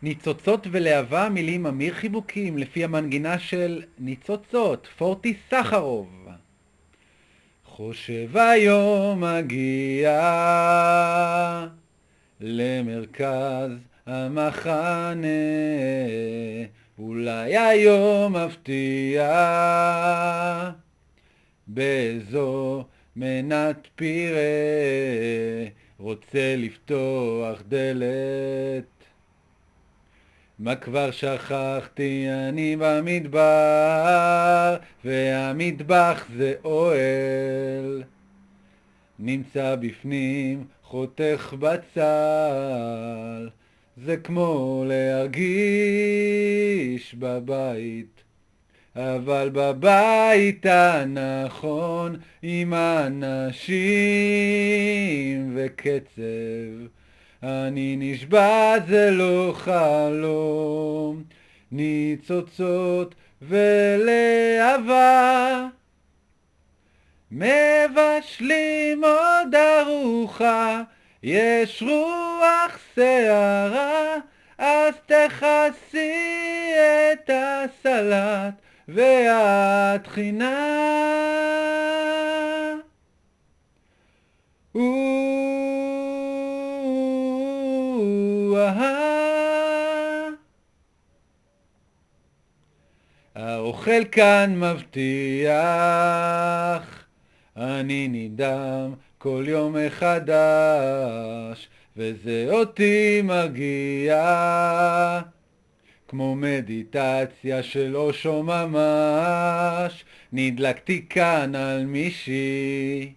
ניצוצות ולהבה, מילים אמיר חיבוקים, לפי המנגינה של ניצוצות, פורטי סחרוב. חושב היום מגיע למרכז המחנה, אולי היום מפתיע באיזו מנת פירה, רוצה לפתוח דלת. מה כבר שכחתי, אני במדבר, והמטבח זה אוהל. נמצא בפנים, חותך בצל, זה כמו להרגיש בבית. אבל בבית הנכון, עם אנשים וקצב, אני נשבע זה לא חלום, ניצוצות ולהבה. מבשלים עוד ארוחה, יש רוח שערה, אז תכסי את הסלט והטחינה. האוכל כאן מבטיח, אני נדהם כל יום מחדש, וזה אותי מרגיע, כמו מדיטציה של אושו ממש. נדלקתי כאן על מישהי,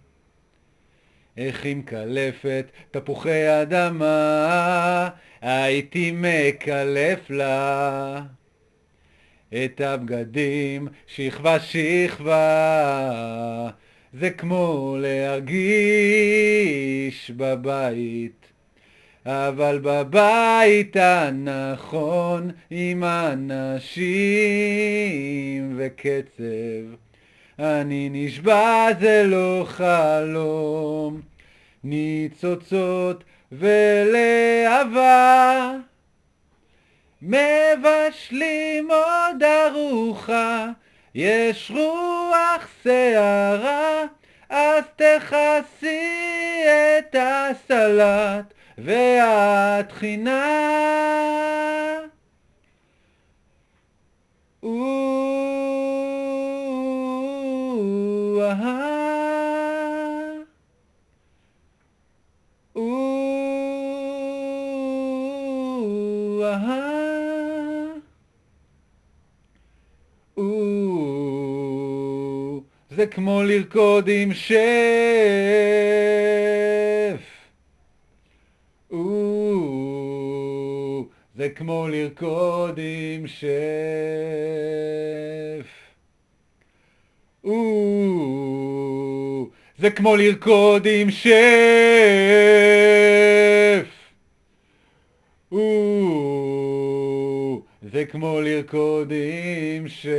איך היא מקלפת תפוחי אדמה, הייתי מקלף לה את הבגדים שכבה שכבה, זה כמו להרגיש בבית. אבל בבית הנכון, עם אנשים וקצב, אני נשבע זה לא חלום, ניצוצות ולהבה. מבשלים עוד ארוחה, יש רוח שערה, אז תכסי את הסלט והטחינה. זה כמו לרקוד עם שף. זה כמו לרקוד עם שף. זה כמו לרקוד עם שף. זה כמו לרקוד עם שף.